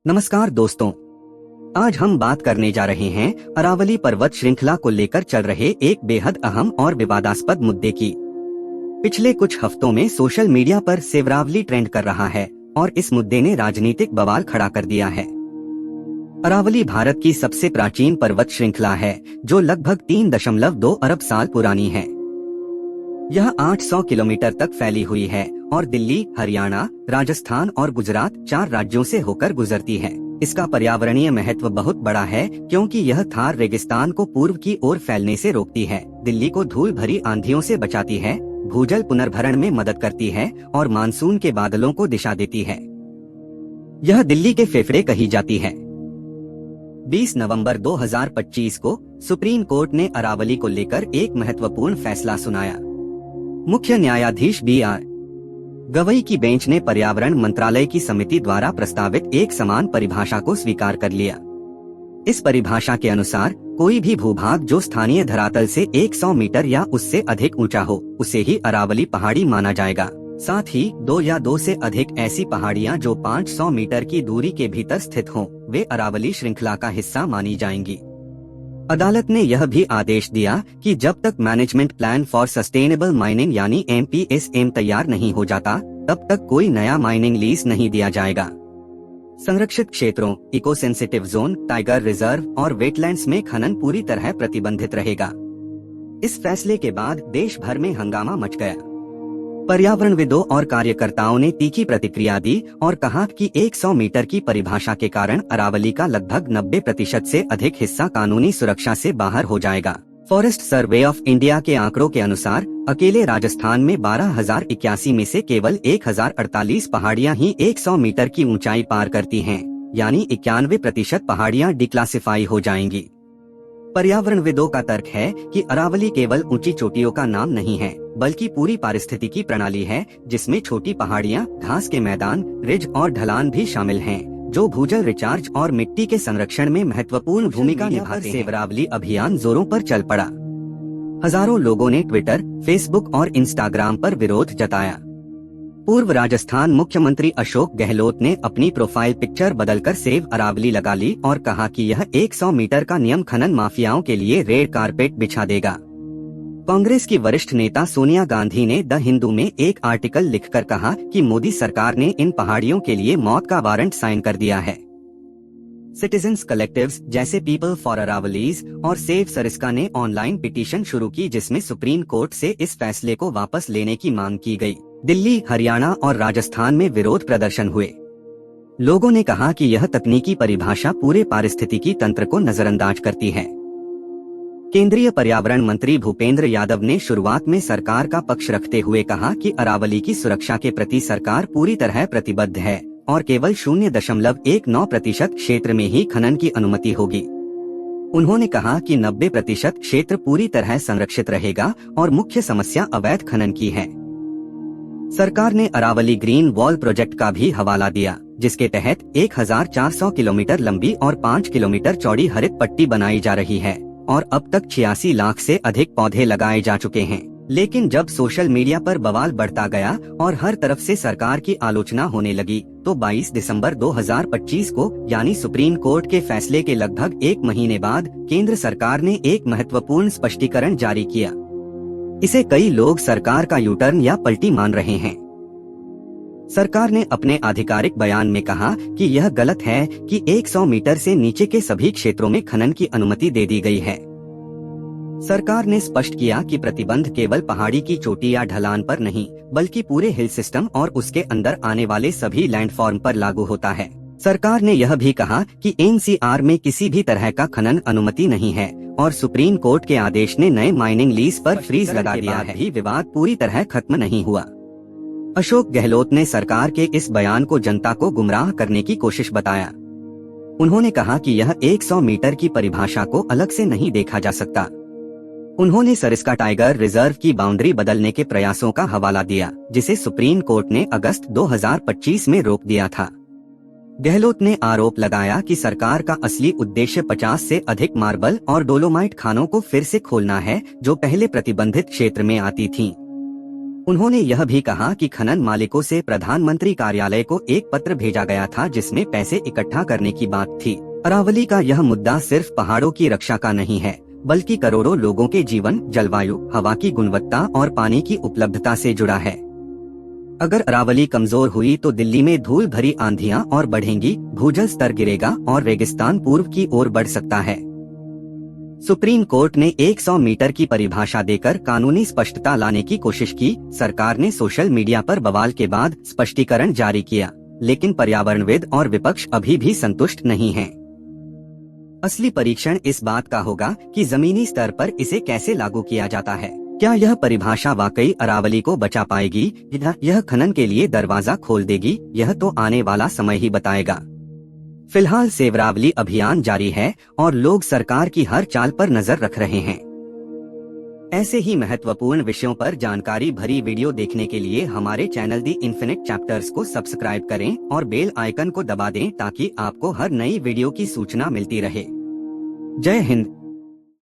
नमस्कार दोस्तों, आज हम बात करने जा रहे हैं अरावली पर्वत श्रृंखला को लेकर चल रहे एक बेहद अहम और विवादास्पद मुद्दे की। पिछले कुछ हफ्तों में सोशल मीडिया पर सेवरावली ट्रेंड कर रहा है और इस मुद्दे ने राजनीतिक बवाल खड़ा कर दिया है। अरावली भारत की सबसे प्राचीन पर्वत श्रृंखला है जो लगभग 3.2 अरब साल पुरानी है। यह 800 किलोमीटर तक फैली हुई है और दिल्ली, हरियाणा, राजस्थान और गुजरात 4 राज्यों से होकर गुजरती है। इसका पर्यावरणीय महत्व बहुत बड़ा है क्योंकि यह थार रेगिस्तान को पूर्व की ओर फैलने से रोकती है, दिल्ली को धूल भरी आंधियों से बचाती है, भूजल पुनर्भरण में मदद करती है और मानसून के बादलों को दिशा देती है। यह दिल्ली के फेफड़े कही जाती है। 20 नवंबर 2025 को सुप्रीम कोर्ट ने अरावली को लेकर एक महत्वपूर्ण फैसला सुनाया। मुख्य न्यायाधीश BR गवई की बेंच ने पर्यावरण मंत्रालय की समिति द्वारा प्रस्तावित एक समान परिभाषा को स्वीकार कर लिया। इस परिभाषा के अनुसार कोई भी भूभाग जो स्थानीय धरातल से 100 मीटर या उससे अधिक ऊंचा हो, उसे ही अरावली पहाड़ी माना जाएगा। साथ ही 2 या 2 से अधिक ऐसी पहाड़ियां जो 500 मीटर की दूरी के भीतर स्थित हों, वे अरावली श्रृंखला का हिस्सा मानी जाएंगी। अदालत ने यह भी आदेश दिया कि जब तक management plan for sustainable mining यानी MPSM तैयार नहीं हो जाता, तब तक कोई नया माइनिंग लीज नहीं दिया जाएगा। संरक्षित क्षेत्रों, eco sensitive zone, tiger reserve और वेटलैंड्स में खनन पूरी तरह प्रतिबंधित रहेगा। इस फैसले के बाद देश भर में हंगामा मच गया। पर्यावरणविदों और कार्यकर्ताओं ने तीखी प्रतिक्रिया दी और कहा कि 100 मीटर की परिभाषा के कारण अरावली का लगभग 90% से अधिक हिस्सा कानूनी सुरक्षा से बाहर हो जाएगा। फॉरेस्ट सर्वे ऑफ इंडिया के आंकड़ों के अनुसार अकेले राजस्थान में 12,081 में से केवल 1,048 पहाड़ियां ही 100 मीटर की ऊंचाई पार करती हैं, यानी 91% पहाड़ियां डिक्लासिफाई हो जाएंगी। पर्यावरणविदों का तर्क है कि अरावली केवल ऊंची चोटियों का नाम नहीं है, बल्कि पूरी पारिस्थितिकी प्रणाली है जिसमें छोटी पहाड़ियां, घास के मैदान, रिज और ढलान भी शामिल हैं, जो भूजल रिचार्ज और मिट्टी के संरक्षण में महत्वपूर्ण भूमिका निभाते हैं। सेवरावली अभियान जोरों पर चल पड़ा। हजारों लोगों ने ट्विटर, फेसबुक और इंस्टाग्राम पर विरोध जताया। पूर्व राजस्थान मुख्यमंत्री अशोक गहलोत ने अपनी प्रोफाइल पिक्चर बदलकर सेव अरावली लगा ली और कहा कि यह 100 मीटर का नियम खनन माफियाओं के लिए रेड कारपेट बिछा देगा। कांग्रेस की वरिष्ठ नेता सोनिया गांधी ने द हिंदू में एक आर्टिकल लिखकर कहा कि मोदी सरकार ने इन पहाड़ियों के लिए मौत का वारंट साइन कर दिया है। सिटीजन्स कलेक्टिव्स जैसे पीपल फॉर अरावलीज और सेव सरिस्का ने ऑनलाइन पिटीशन शुरू की जिसमें सुप्रीम कोर्ट से इस फैसले को वापस लेने की मांग की गई। दिल्ली, हरियाणा और राजस्थान में विरोध प्रदर्शन हुए। लोगों ने कहा कि यह तकनीकी परिभाषा पूरे पारिस्थितिकी तंत्र को नजरअंदाज करती है। केंद्रीय पर्यावरण मंत्री भूपेंद्र यादव ने शुरुआत में सरकार का पक्ष रखते हुए कहा कि अरावली की सुरक्षा के प्रति सरकार पूरी तरह प्रतिबद्ध है और केवल 0.19% क्षेत्र में ही खनन की अनुमति होगी। उन्होंने कहा कि 90% क्षेत्र पूरी तरह संरक्षित रहेगा और मुख्य समस्या अवैध खनन की है। सरकार ने अरावली ग्रीन वॉल प्रोजेक्ट का भी हवाला दिया, जिसके तहत 1,400 किलोमीटर लंबी और 5 किलोमीटर चौड़ी हरित पट्टी बनाई जा रही है और अब तक 86 लाख से अधिक पौधे लगाए जा चुके हैं। लेकिन जब सोशल मीडिया पर बवाल बढ़ता गया और हर तरफ से सरकार की आलोचना होने लगी, तो 22 दिसंबर 2025 को यानी सुप्रीम कोर्ट के फैसले के लगभग 1 महीने बाद केंद्र सरकार ने एक महत्वपूर्ण स्पष्टीकरण जारी किया। इसे कई लोग सरकार का यूटर्न या पलटी मान रहे हैं। सरकार ने अपने आधिकारिक बयान में कहा कि यह गलत है कि 100 मीटर से नीचे के सभी क्षेत्रों में खनन की अनुमति दे दी गई है। सरकार ने स्पष्ट किया कि प्रतिबंध केवल पहाड़ी की चोटी या ढलान पर नहीं, बल्कि पूरे हिल सिस्टम और उसके अंदर आने वाले सभी लैंडफॉर्म पर लागू होता है। सरकार ने यह भी कहा कि NCR में किसी भी तरह का खनन अनुमति नहीं है और सुप्रीम कोर्ट के आदेश ने नए माइनिंग लीज पर फ्रीज लगा दिया है। भी विवाद पूरी तरह खत्म नहीं हुआ। अशोक गहलोत ने सरकार के इस बयान को जनता को गुमराह करने की कोशिश बताया। उन्होंने कहा कि यह 100 मीटर की परिभाषा को अलग से नहीं देखा जा सकता। उन्होंने सरिस्का टाइगर रिजर्व की बाउंड्री बदलने के प्रयासों का हवाला दिया, जिसे सुप्रीम कोर्ट ने अगस्त 2025 में रोक दिया था। गहलोत ने आरोप लगाया कि सरकार का असली उद्देश्य 50 से अधिक मार्बल और डोलोमाइट खानों को फिर से खोलना है, जो पहले प्रतिबंधित क्षेत्र में आती थीं। उन्होंने यह भी कहा कि खनन मालिकों से प्रधानमंत्री कार्यालय को एक पत्र भेजा गया था जिसमें पैसे इकट्ठा करने की बात थी। अरावली का यह मुद्दा सिर्फ पहाड़ों की रक्षा का नहीं है, बल्कि करोड़ों लोगों के जीवन, जलवायु, हवा की गुणवत्ता और पानी की उपलब्धता से जुड़ा है। अगर अरावली कमजोर हुई तो दिल्ली में धूल भरी आंधियां और बढ़ेंगी, भूजल स्तर गिरेगा और रेगिस्तान पूर्व की ओर बढ़ सकता है। सुप्रीम कोर्ट ने 100 मीटर की परिभाषा देकर कानूनी स्पष्टता लाने की कोशिश की। सरकार ने सोशल मीडिया पर बवाल के बाद स्पष्टीकरण जारी किया, लेकिन पर्यावरणविद और विपक्ष अभी भी संतुष्ट नहीं हैं। असली परीक्षण इस बात का होगा कि जमीनी स्तर पर इसे कैसे लागू किया जाता है। क्या यह परिभाषा वाकई अरावली को बचा पाएगी या यह खनन के लिए दरवाजा खोल देगी? यह तो आने वाला समय ही बताएगा। फिलहाल सेवरावली अभियान जारी है और लोग सरकार की हर चाल पर नजर रख रहे हैं। ऐसे ही महत्वपूर्ण विषयों पर जानकारी भरी वीडियो देखने के लिए हमारे चैनल दी इन्फिनिट चैप्टर्स को सब्सक्राइब करें और बेल आइकन को दबा दें ताकि आपको हर नई वीडियो की सूचना मिलती रहे। जय हिंद।